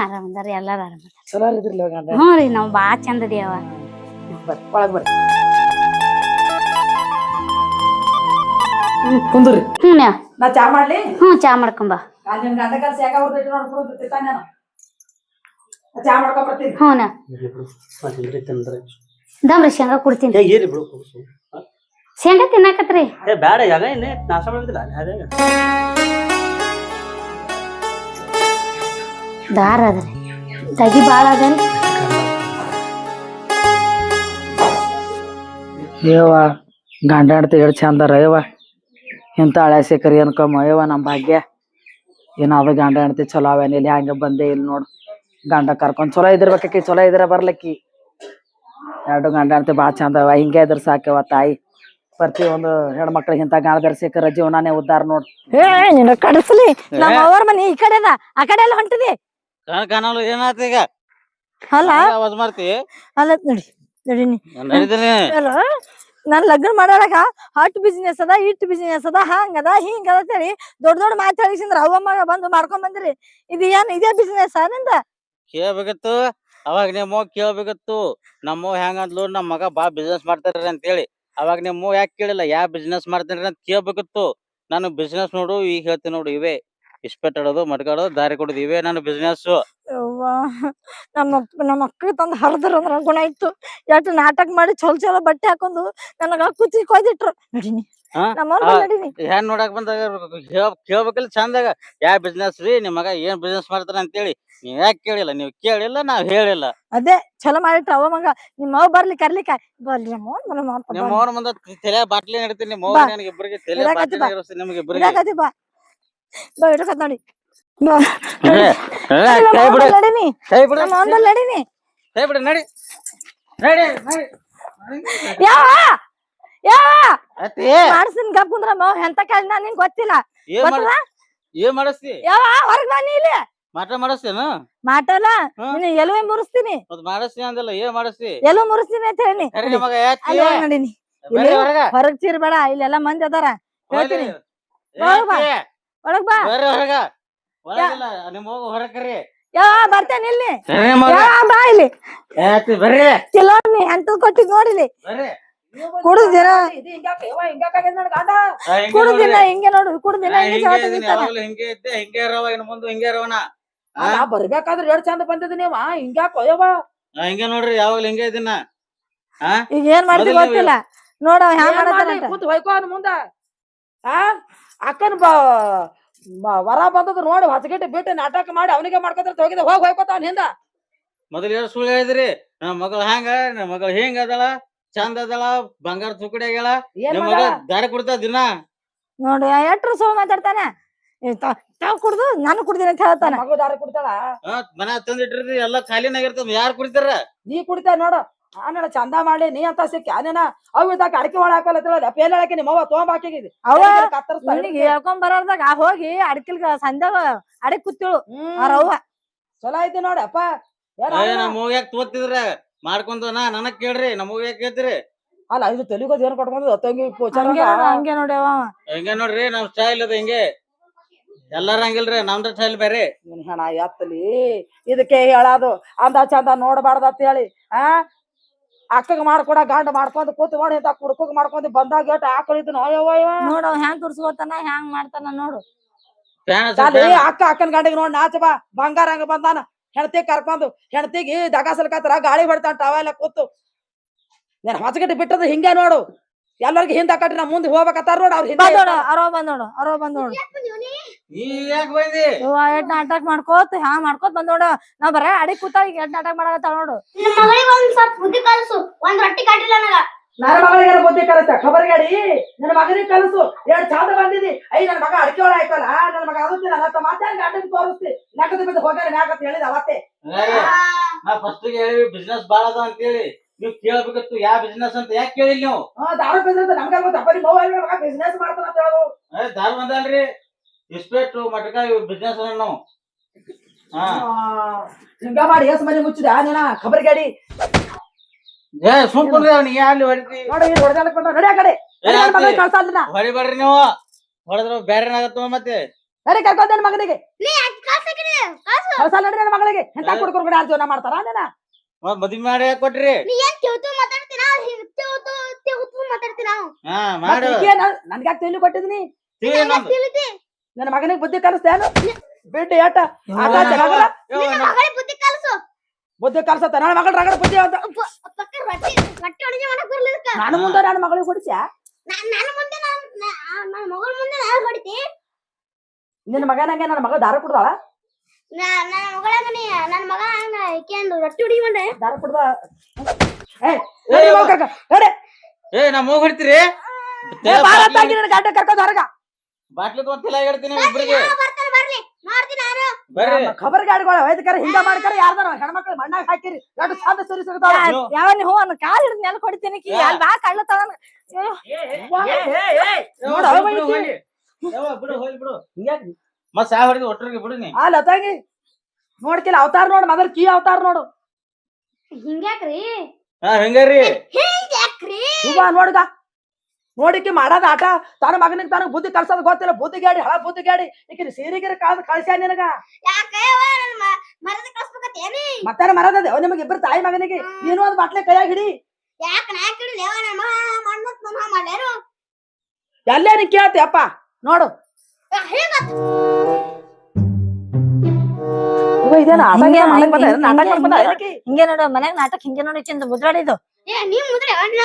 ಆರಾಮದಾರಿ ಎಲ್ಲಾರು ಆರಾಮದ. ಚಲೋ ಇದ್ರಿಲ್ಲ ಗಂಡ? ರೀ ನಾವ್ ಬಾಳ ಚಂದ ಅದಿಯವ. ಬರ್ರಿ ಒಳಗ್ ಬರ್ರಿ ಕುಂದ್ರಿ. ನಾ ಚಾ ಮಾಡ್ಲಿ? ಚಾ ಮಾಡ್ಕೊಂಬ. ನಿಮ್ ಗಂಡ ಕೆಲ್ಸ ಯಾಕ ಹೊರದೈತಿ ನೋಡ್ಬಿಡು ತಿಂತಾನ ನಾನು. ಚಾ ಮಾಡ್ಕೊಂಡ್ ಬರ್ತೀನಿ. ದಮ್ರಿ ಶೇಂಗಾ ಕುಡ್ತೀನಿ. ಶೇಂಗಾ ತಿನ್ನಾಕತ್ರಿ? ಬ್ಯಾಡ ಯಾಗ ನಾಶ ಮಾಡಿದಿಲ್ಲ ದಾರ ಅದ್ರಿ ತಗಿ ಬಾಳ ಅದಲ್ರಿ. ಯವ್ವ ಗಂಡ ಹೆಂಡ್ತಿ ಎಷ್ಟು ಚಂದಾರ ಯವ್ವ. ಇಂಥ ಹಳೆ ಸಿಕ್ಕರಿ ಅನ್ಕೊಮ್ಮ ಯವ್ವ ನಮ್ಮ ಭಾಗ್ಯ. ಏನಾದ ಗಂಡ ಹೆಂಡ್ತಿ ಚಲೋ ಅವೇನ ಇಲ್ಲಿ ಹಂಗ ಬಂದೆ ಇಲ್ಲಿ ನೋಡು ಗಂಡ ಕರ್ಕೊಂಡ್ ಚಲೋ ಇದಿರ್ಬೇಕಿ ಚಲೋ ಇದ್ರ ಬರ್ಲಕ್ಕಿ. ಎರಡು ಗಂಡ ಹೆಂಡ್ತಿ ಭಾಳ ಚಂದ ಅವ ಹಿಂಗೆ ಇದ್ರ ಸಾಕ್ಯವ ತಾಯಿ. ಪ್ರತಿ ಒಂದು ಹೆಣ್ಮಕ್ಳಿಗೆ ಇಂಥ ಗಂಡದರ್ ಸಿಕ್ಕರ ಜೀವನಾನೇ ಉದ್ದಾರ ನೋಡ್. ನಿನ್ನ ಕಡಸ್ಲಿ ನಮ್ಮ ಅವ್ರ ಮನಿ ಈ ಕಡೆ ಅದ ಆ ಕಡೆ ಎಲ್ಲ ಹೊಂಟಿದಿ ಕಾಣಲ್ಲ ಏನಾತ ಈಗ ಅಲ್ಲ ಆವಾಜ್ ಮಾಡ್ತಿ ಅಲ್ಲ ನೋಡಿ ನಡಿನಿ ನಡೀತೀನಿ. ನಾನ್ ಲಗ್ನ ಮಾಡಾಳಗ ಹಟ್ ಬಿಸ್ನೆಸ್ ಅದ ಇಟ್ ಬಿಸ್ನೆಸ್ ಅದ ಹಂಗದ ಹಿಂಗದ ಅಂತೇಳಿ ದೊಡ್ಡ ದೊಡ್ಡ ಮಾತು ಹೇಳಿಸಿಂದ್ರ ಅವ್ವಮ್ಮಗ ಬಂದು ಮಾಡ್ಕೊಂಡ್ ಬಂದ್ರಿ. ಇದು ಏನ್ ಇದೇ ಬಿಸ್ನೆಸ್ ನಿಂದ? ಕೇಳ್ಬೇಕಿತ್ತು ಅವಾಗ ನಿಮ್ಮ ಕೇಳ್ಬೇಕಿತ್ತು. ನಮ್ಮ ಹೆಂಗಂದ್ಲು ನಮ್ಮ ಮಗ ಬಾ ಬಿಸ್ನೆಸ್ ಮಾಡ್ತಾರ್ರಿ ಅಂತ ಹೇಳಿ. ಅವಾಗ ನಿಮ್ಮ ಯಾಕೆ ಕೇಳಿಲ್ಲ ಯಾ ಬಿಸ್ನೆಸ್ ಮಾಡ್ತೇನ್ರಿ ಅಂತ ಕೇಳ್ಬೇಕಿತ್ತು. ನಾನು ಬಿಸ್ನೆಸ್ ನೋಡು ಈಗ ಹೇಳ್ತೀನಿ ನೋಡು ಇವೇ ಇಸ್ಪೆಟ್ ಆಡೋದು ಮಡ್ಗಾಡೋದು ದಾರಿ ಕೊಡೋದು ಇವೇ ನಾನು ಬಿಸ್ನೆಸ್. ನಮ್ಮ ಅಕ್ಕಗೆ ತಂದು ಹರಿದ್ರ ಅಂದ್ರ ಗುಣ ಇತ್ತು. ಎಷ್ಟು ನಾಟಕ ಮಾಡಿ ಚಲೋ ಬಟ್ಟೆ ಹಾಕೊಂಡು ನನಗ ಕುಚ್ಚಿ ಕೊಯ್ದಿಟ್ರು ನಡಿನಿ. ಹೆಣ್ ನೋಡಕ್ ಬಂದಾಗ ಕೇಳ್ಬೇಕಿಲ್ಲ ಚಂದಾಗ ಯಾ ಬಿಸ್ನೆಸ್ ರೀ ನಿಮ್ ಮಗ ಏನ್ ಬಿಸ್ನೆಸ್ ಮಾಡ್ತಾರ ಅಂತೇಳಿ. ನೀವ್ ಯಾಕೆ ಕೇಳಿಲ್ಲ? ನೀವ್ ಕೇಳಿಲ್ಲ ನಾವ್ ಹೇಳಿಲ್ಲ. ಅದೇ ಚಲೋ ಮಾಡಿಟ್ರ ಅವ ಮಗ ನಿಮ್ಮ ಅವ್ ಬರ್ಲಿ ಕರ್ಲಿಕ್ಕ ಬರ್ಲಿ ನಿಮ್ಮ ಅವ್ರ ಮುಂದ ತಲೆ ಬಾಟ್ಲಿ ನಡಿತೀನಿ. ನಿಮ್ಮ ಅವ್ರ ನನಗೆ ಇಬ್ಬರಿಗೆ ತಲೆ ಬಾಟ್ಲಿ ನಡಿಸ್ತೀನಿ ನಿಮ್ಗೆ ಇಬ್ಬರಿಗೆ. ನೋಡಿ ಕೈ ಬಿಡು ನಡಿನಿ ಕೈ ಬಿಡು ನಡಿನಿ ಕೈ ಬಿಡು ನಡಿ ನಡಿ ನಡಿ ಯಾವ ಯಾವ ಅತ್ತಿ ಮಾಡ್ಸಿನ್ ಗಪ್ ಕುಂದ್ರ ಮಾವ್ ಎಂತ ಕಾಲ ನಾ ನಿಂಗ್ ಗೊತ್ತಿಲ್ಲ. ಏನ್ ಮಾಡಿಸ್ತಿ? ಯಾವ ಹೊರಗ್ ಬಾ ನೀ ಇಲ್ಲಿ. ಮಾಟ ಮಾಡಿಸ್ತೇನು? ಮಾಟಲ್ಲ ನೀನು ಎಲುವೆ ಮುರಿಸ್ತೀನಿ. ಮತ್ ಮಾಡಿಸ್ತೀನಿ ಅಂದಲ್ಲ ಏನ್ ಮಾಡಿಸ್ತಿ? ಎಲ್ಲೂ ಮುರಿಸ್ತೀನಿ ಅಂತ ಹೇಳಿ ಮಗ ನಡಿನಿ. ಹೊರಗ್ ಚೀರ್ಬೇಡ ಇಲ್ಲೆಲ್ಲಾ ಮಂದಿ ಅದಾರ ಹೇಳ್ತೀನಿ. ಒಳಗ್ ಬಾ ಹೊರಗ ಒಳಗಿಲ್ಲ ನಿಮ್ ಹೋಗ ಹೊರಕರಿ. ಯಾವ ಬರ್ತೇನೆ ಇಲ್ಲಿ ಬಾ ಇಲ್ಲಿ ಬರ್ರಿ ಚಲೋ ನೀ ಎಂತ ಕೊಟ್ಟಿದ್ ನೋಡಿಲಿ ಬರ್ರಿ ಕುಡುದಿನ ಕುಡುದಿನ ಹಿಂಗೆ ನೋಡು ಕುಡುದಿನ ಹಿಂಗೆ ಇದ್ದೆ ಹಿಂಗೆ ಇರವ ಇನ್ನು ಮುಂದೆ ಹಿಂಗೆ ಇರೋಣ. ಬರ್ಬೇಕಾದ್ರೆ ಎರಡ್ ಚಂದ ಬಂದಿದ್ ನೀವ ಹಿಂಗ್ಯಾಕೊಯ್ಯವ ಹಿಂಗೆ ನೋಡ್ರಿ ಯಾವಾಗ್ಲೂ ಹಿಂಗೆ ಇದ್ದೀನ. ಈಗ ಏನ್ ಮಾಡ್ತೀವಿ ಗೊತ್ತಿಲ್ಲ ನೋಡ ಕೂತ್ ಹೊಯ್ಕೋ ಅನ್ ಮುಂದ ಅಕ್ಕನ್ ವರ ಬಂದದ್ ನೋಡಿ ಹೊಸಗಿಟ್ಟು ಬಿಟ್ಟು ನಾಟಕ ಮಾಡಿ ಅವನಿಗೆ ಮಾಡ್ಕೊತ ಹೋಗಿದ್ದ ಹೋಗಿ ಹೋಯ್ಕೋತ ಅವ್ನ ಹಿಂದ. ಮೊದಲು ಎರಡು ಸುಳ್ಳು ಹೇಳಿದ್ರಿ ನಮ್ಮ ಮಗಳು ಹ್ಯಾಂಗ ನಮ್ಮ ಮಗಳು ಹಿಂಗ ಅದಳ ಚಂದ ಅದಳ ಬಂಗಾರ ತುಕಡಿ ಆಗ್ಯಾಳ ನಿಮ್ಮ ಮಗಳ ದಾರಿ ಕೊಡ್ತಾ ದಿನ ನೋಡಿ ಎಟ್ರು ಸೋ ಮಾತಾಡ್ತಾನೆ. ತಾವ್ ಕುಡ್ದು ನಾನು ಕುಡ್ದಿನ ಅಂತ ಹೇಳ್ತಾನ. ಮಗು ದಾರಿ ಕುಡ್ತಾಳ ಮನೆ ತಂದಿಟ್ಟಿರ್ರಿ ಎಲ್ಲಾ ಖಾಲಿನಾಗಿರ್ತದ ಯಾರು ಕುಡಿತಾರ? ನೀ ಕುಡಿತಾ ನೋಡು ಆನ ಚಂದ ಮಾಡಿ ನೀ ಅಂತ ಸಿಕ್ಕ ಆನೇನ ಅವ್ ಇದ್ದಾಗ ಅಡಿಕೆ ಒಳ ಹಾಕಲ್ಲ ಪೇಲ್ ಹೇಳಕ್ಕೆ ನಿಮ್ಮ ಅವ್ವ ತೊಗೊಂಡ್ ಹಾಕಿದ್ ಹೇಳ್ಕೊಂಡ್ ಬರೋದಾಗ ಹೋಗಿ ಅಡಿಕೆಲ್ ಸಂಜಾಗ ಅಡಿಕೆ ಕೂತಿಳು ಅವ್ರವ್ವ ಚಲೋ ಐತಿ ನೋಡಿ ಅಪ್ಪ. ನಮ್ಮ ಯಾಕೆ ತೋತಿದ್ರ ಮಾಡ್ಕೊಂತ ನನಗ್ ಕೇಳ್ರಿ ನಮ್ಮ ಯಾಕೆ ಕೇಳ್ತೀರಿ? ಅಲ್ಲ ಇದು ತೆಲಿಗೋದ್ ಏನ್ ಕಟ್ಕೊಂಡ್ ತಂಗಿ ಹಂಗೆ ನೋಡಿ ಹಿಂಗೆ ನೋಡ್ರಿ ನಮ್ ಸ್ಟೈಲ್ ಅದ ಹಿಂಗೆ ಎಲ್ಲಾರ ಹಂಗಿಲ್ರಿ ನಮ್ದ ಸ್ಟೈಲ್ ಬೇರೆ. ಹೆಣ ಎತ್ತಲಿ ಇದಕ್ಕೆ ಹೇಳೋದು ಅಂದ ಚಂದ ನೋಡ್ಬಾರ್ದ ಅಂತ ಹೇಳಿ ಅಕ್ಕಗ್ ಮಾಡ್ಕೊಡ ಗಂಡ ಮಾಡ್ಕೊಂಡ್ ಕೂತ್ ಮಾಡಿ ಇಂತ ಕುಡ್ಕಗ್ ಮಾಡ್ಕೊಂಡ್ ಬಂದಾಗ ಏಟ್ ಆಕಳಿದ್ ನೋಡ ಹೆಂಗ್ ತುರ್ಸ್ಕೋತಾನ ಹೆಂಗ್ ಮಾಡ್ತಾನ ನೋಡು. ಅಕ್ಕ ಅಕ್ಕನ ಗಂಡಿಗೆ ನೋಡ್ ನಾಚ ಬಾ ಬಂಗಾರ ಹಂಗ ಬಂದಾನ ಹೆಣ್ತಿ ಕರ್ಕೊಂಡು ಹೆಣ್ತಿಗೆ ದಗಾಸಲ್ಕತ್ರ ಗಾಳಿ ಹೊಡ್ತಾನ ಟವ ಎಲ್ಲ ಕೂತು ನೀನ್ ಹೊಸಗಟ್ಟಿ ಬಿಟ್ಟದ ಹಿಂಗೆ ನೋಡು ಎಲ್ಲರಿಗೂ ಹಿಂದ ಕಟ್ಟಿ ನಾ ಮುಂದೆ ಹೋಗ್ಬೇಕತ್ತಾರ ನೋಡು ಅವ್ರ ಹಿಂದೆ ಬಂದೋಡ ಅರವ ಬಂದೋಡು ಈಗ ಯಾಕೆ ಬಂದಿ ಎಷ್ಟ್ ನಾಟಕ ಮಾಡ್ಕೋತ ಮಾಡ್ಕೋತ ಬಂದೋಡ ನಾ ಬರೇ ಅಡಿ ಕೂತಾಳ ಈಗ ಎಷ್ಟ್ ನಾಟಕ ಮಾಡಕತ್ತಾಳ ನೋಡು ನಿನ್ ಮಗಳಿಗೆ ಒಂದ್ ಸ್ವಲ್ಪ ಬುದ್ಧಿ ಕಲ್ಸು ಒಂದ್ ರೊಟ್ಟಿ ಕಟ್ಟಿಲ್ಲ ನನಗ ನನ್ನ ಮಗಳಿಗೆ ಬುದ್ಧಿ ಕಲಿಸ್ತ ಖಬರ್ ಗಾಡಿ ನನ್ನ ಮಗನಿಗೆ ಕಲಿಸು ಎರಡು ಚಂದ ಬಂದಿದಿ ನನ್ನ ಮಗ ಅಡಿಕೆ ಒಳ ಆಯ್ತಲ್ಲ ನನ್ನ ಮಗ ಅದು ನನ್ನ ಮಾತಾಡಿ ಗಂಡನ್ ತೋರಿಸ್ತಿ ನಗದ ಬಿದ್ದು ಹೋಗ್ಯಾರ ಮ್ಯಾಕತ್ ಹೇಳಿದ ಅವತ್ತೇ ನಾ ಫಸ್ಟ್ ಹೇಳಿ ಬಿಸ್ನೆಸ್ ಬಾಳ ಅದ ಅಂತ ಹೇಳಿ ನೀವ್ ಕೇಳ್ಬೇಕಿತ್ತು ಯಾವ ಬಿಸ್ನೆಸ್ ಅಂತ ಯಾಕೆ ಕೇಳಿಲ್ಲ ನೀವು ದಾರು ಬಿಸ್ನೆಸ್ ನಮ್ಗೆ ಗೊತ್ತ ಅಪ್ಪನಿ ಮೊಬೈಲ್ ಮಗ ಬಿಸ್ನೆಸ್ ಮಾಡ್ತಾನ ಅಂತ ಹೇಳೋದು ದಾರು ಬಂದಲ್ರಿ ಇಸ್ಪೇಟ್ ಮಟಕ ಬಿಸ್ನೆಸ್ ಅದ ನಾವು ಹಿಂಗ ಮಾಡಿ ಎಸ್ ಮನೆ ಮುಚ್ಚಿದ ನೀನ ಖಬರ್ ಗಾಡಿ ಸುಮ್ ಕುಂದ್ರಿ ಅವ್ನಿಗೆ ಅಲ್ಲಿ ಹೊಡಿತಿ ನೋಡಿ ಹೊಡೆದಾಡಕ್ ಬಂದ ನಡಿ ಆ ಕಡೆ ಕಳ್ಸಲ್ಲ ಹೊಡಿಬೇಡ್ರಿ ನೀವು ಹೊಡೆದ್ರ ಬೇರೆ ಆಗತ್ತ ಮತ್ತೆ ನಡಿ ಕರ್ಕೊಂಡ್ ನನ್ನ ಮಗನಿಗೆ ನೀ ಯಾಕ್ ಕಳ್ಸಕಿರಿ ಕಳ್ಸಲ್ಲ ನಡಿ ನನ್ನ ಮಗಳಿಗೆ ಎಂತ ಕುಡ್ಕೊಂಡು ಕೂಡ ಜೀವನ ಮಾಡ್ತಾರ ನೀನ ಮದ್ವಿ ಮಾಡಿ ಕೊಟ್ರಿ ನೀ ಏನ್ ತಿವ್ತು ಮಾತಾಡ್ತೀರಾ ತಿವ್ತು ಮಾತಾಡ್ತೀರಾ ಮಾಡು ನನ್ಗೆ ಯಾಕೆ ತಿಳಿ ಕೊಟ್ಟಿದ್ನಿ ತಿಳಿತಿ ನನ್ನ ಮಗನಿಗೆ ಬುದ್ಧಿ ಕಲಿಸ್ತೇನು ಬಿಟ್ಟು ಏಟ ಆಟ ಚೆನ್ನಾಗಲ್ಲ ನಿನ್ನ ಮಗಳಿಗೆ ಬುದ್ಧಿ ಕಲ್ಸು ಬುದ್ಧಿ ಕಲ್ಸತ್ತ ನನ್ನ ಮಗಳ ರಗಡ ಬುದ್ಧಿ ಅಂತ ಪಕ್ಕ ರೊಟ್ಟಿ ಅಡಿಗೆ ಮಾಡಕ್ ಬರ್ಲಿದಕ್ಕ ನಾನು ಮುಂದೆ ನನ್ನ ಮಗಳಿಗೆ ಕೊಡಿಸ್ಯಾ ನನ್ನ ಮುಂದೆ ನನ್ನ ಮಗಳ ಮುಂದೆ ನಾನು ಹೊಡಿತಿ ನಿನ್ನ ಮಗನಾಗೆ ನನ್ನ ಮಗಳು ದಾರ ಕುಡ್ದಾಳ ನನ್ನ ಮಗಳಾಗ ನನ್ನ ಮಗ ಇಕ್ಕೊಂಡು ರೊಟ್ಟಿ ಅಡಿಗೆ ಮಾಡೆ ದಾರ ಕುಡ್ದ ನಡಿ ನಾ ಮೂಗ್ ಹೊಡಿತೀರಿ ನನ್ನ ಗಾಡಿ ಕರ್ಕೊಂಡ್ ಹೊರಗ ಬಾಟ್ಲಿ ತೊಗೊಂತಿಲ್ಲ ಹೇಳ್ತೀನಿ ಇಬ್ರಿಗೆ ಬರ್ತಾನೆ ಬರ್ಲಿ ಮಾಡ್ತೀನಿ ನಾನು ಬರ್ರಿ ಖಬರ್ ಗಾಡಿಗಳ ವೈದ್ಯಕರ ಹಿಂಗ ಮಾಡ್ಕರ ಯಾರ್ದಾರ ಹೆಣ್ಮಕ್ಳು ಮಣ್ಣಾಗ ಹಾಕಿರಿ ಎರಡು ಸಾಧ ಸರಿ ಸಿಗ್ತಾವ ಯಾವ ನೀ ಹೋ ಅನ್ನ ಕಾಲ್ ಹಿಡಿದು ನೆಲ ಕೊಡ್ತೀನಿ ಕಿ ಅಲ್ಲಿ ಬಾ ಕಳ್ಳ ತಗೊಂಡ್ ಬಿಡು ಮತ್ ಸಾ ಹೊಡಿದ ಒಟ್ಟರಿಗೆ ಬಿಡುನಿ ಆ ಲತಾಂಗಿ ನೋಡ್ಕಿಲ್ಲ ಅವತಾರ ನೋಡು ಮೊದಲ್ ಕೀ ಅವತಾರ ನೋಡು ಹಿಂಗ್ಯಾಕ್ರಿ ಹೆಂಗಾರಿ ಹಿಂಗ್ಯಾಕ್ರಿ ಇವ ನೋಡ್ಗ ನೋಡಿಕಿ ಮಾಡದ ಆಟ ತನ್ನ ಮಗನಿಗೆ ತನಗ ಬುದ್ಧಿ ಕಲ್ಸೋದ್ ಗೊತ್ತಿಲ್ಲ ಬುದ್ಧಿ ಗಾಡಿ ಹಳ ಬುದ್ಧಿ ಗಾಡಿ ಈಕಿನ ಸೀರಿಗಿರಿ ಕಳ್ಸ್ಯಾ ನಿನಗ ಯಾಕೆ ಮರದ ಕಳ್ಸ್ಬೇಕತ್ತೇನಿ ಮತ್ತೆ ಮರದದೆ ನಿಮಗೆ ಇಬ್ಬರು ತಾಯಿ ಮಗನಿಗೆ ನೀನು ಒಂದ್ ಬಾಟ್ಲೆ ಕೈಯಾಗ ಹಿಡಿ ಯಾಕೆ ನಾ ಕೇಳಿಲ್ಲ ನಮ್ಮ ಮಣ್ಣತ್ ಮನ ಮಾಡ್ಯಾರು ಎಲ್ಲೇ ನೀ ಕೇಳ್ತಿ ಅಪ್ಪ ನೋಡು ಇದೇನ ಹಿಂಗೆ ನೋಡು ಮನ್ಯಾಗ ನಾಟಕ ಹಿಂಗೆ ನೋಡಿ ಚಿಂದ ಮುದ್ರಾಡಿದ್ದು ನೀವ್ ಮುದ್ರೆ ಅಣ್ಣ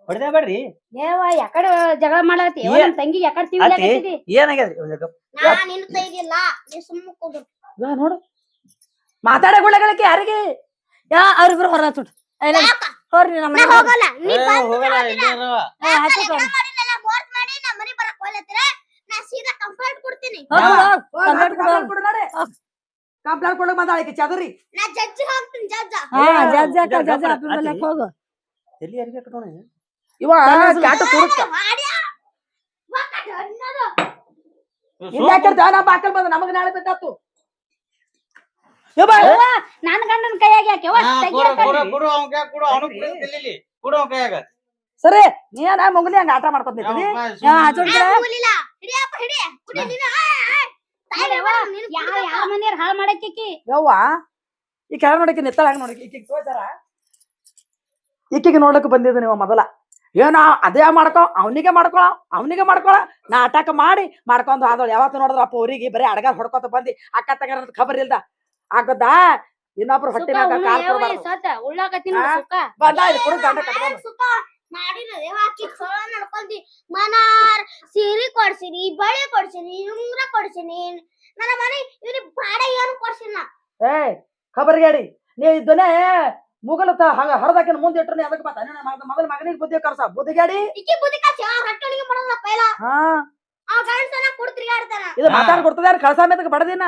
ಹೊಡೆದೇ ಬೇಡ್ರಿ ಏವ ಯಾಕಡೆ ಜಗಳ ಮಾಡಕತ್ತಿ ನಮ್ ತಂಗಿ ಯಾಕಡೆ ತಿವಿಲಾಕತ್ತಿದಿ ಏನಾಗ್ಯದ ನಾ ನಿನ್ನ ತೈದಿಲ್ಲ ನೀ ಸುಮ್ಮ ಕೂಡು ನೋಡು ಮಾತಾಡೋ ಗುಳಗಳಕ್ಕೆ ಯಾರಿಗೆ ಯಾ ಅವ್ರಿಬ್ರು ಹೊರ ತುಟ್ ಹೋರ್ರಿ ನಮ್ಮ ನಾ ಹೋಗಲ್ಲ ನೀ ಹೋಗಲ್ಲ ಇಲ್ಲೇ ಇರವ. ಮಾಡಿಲ್ಲ ಮೋರ್ಟ್ ಮಾಡಿ ನಾ ಮನಿ ಬರಕ್ ಹೋಗ್ಲತ್ತೀರ ನಾ ಸೀದಾ ಕಂಪ್ಲೇಂಟ್ ಕೊಡ್ತೀನಿ ಕಂಪ್ಲೇಂಟ್ ಕೊಡಕ್ ಮಾತಾಡಕ್ಕೆ ಚದರಿ ನಾ ಜಡ್ಜ್ ಹೋಗ್ತೀನಿ ಜಡ್ಜ್ ಜಜ್ಜ ಹೋಗು ಎಲ್ಲಿ ಯಾರಿಗೆ ಕಟ್ಟೋಣ ಇವ ಕ್ಯಾಟ ತುರುಕ ಇಲ್ಲ ಯಾಕಂತ ನಾ ಬಾಕಲ್ ಬಂದ ನಮಗ ನಾಳೆ ಬೇಕಾತು ನನ್ನ ಗಂಡನ ಕೈಯಾಗ ಯಾಕೆ ಸರಿ ನೀನ ಮುಗಲಿ ಹಂಗ ಆಟ ಮಾಡ್ಕೊತ ಯಾವ ಮನೆಯವ್ರ ಹಾಳು ಮಾಡಕ್ಕೆ ಯವ್ವ ಈ ಕೆಳ ನೋಡಕ್ಕೆ ನಿತ್ತಳ ಹಂಗ ನೋಡಕ್ಕೆ ಈಕಿಗೆ ತೋರ್ಸಾರ ಈಕಿಗೆ ನೋಡಕ್ ಬಂದಿದ್ದು ನೀವು ಮೊದಲ ಏನೋ ಅದೇ ಮಾಡ್ಕೊ ಅವನಿಗೆ ಮಾಡ್ಕೊಳ ನಾಟಕ ಮಾಡಿ ಮಾಡ್ಕೊಂಡು ಆದಳು ಯಾವತ್ತು ನೋಡಿದ್ರ ಅಪ್ಪ ಊರಿಗೆ ಬರೀ ಅಡಗಾರ ಹೊಡ್ಕೊತ ಬಂದಿ ಅಕ್ಕ ತಗಾರ ಖಬರ್ ಇಲ್ದ ಆಗದ ಇನ್ನೊಬ್ರು ಹೊಟ್ಟಿನಾಗ ಕಾಲ್ ಬಂದ ಕುಡು ಗಂಡ ಕಟ್ಕೊಂಡು ನಡ್ಕೊಂಡಿ ಮನಾರ್ ಸೀರೆ ಕೊಡ್ಸಿನಿ ಬಳೆ ಕೊಡ್ಸಿನಿ ಉಂಗ್ರ ಕೊಡ್ಸಿನಿ ನನ್ನ ಮನೆ ಇವ್ರಿಗೆ ಬಾಡ ಏನು ಕೊಡ್ಸಿನ ಖಬರ್ ಗಾಡಿ ನೀ ಇದ್ದನೇ ಮುಗಲ ಹಂಗ ಹರದಾಕಿನ ಮುಂದೆ ಇಟ್ರೆ ಅದಕ್ಕೆ ಮೊದಲ ಮಗನಿಗೆ ಬುದ್ಧಿ ಕರ್ಸ ಬುದ್ಧಿ ಗಾಡಿ ಇದು ಮಾತಾಡ್ ಕೊಡ್ತದ ಕಳ್ಸ ಮೇದಕ್ಕೆ ಬಡದಿನ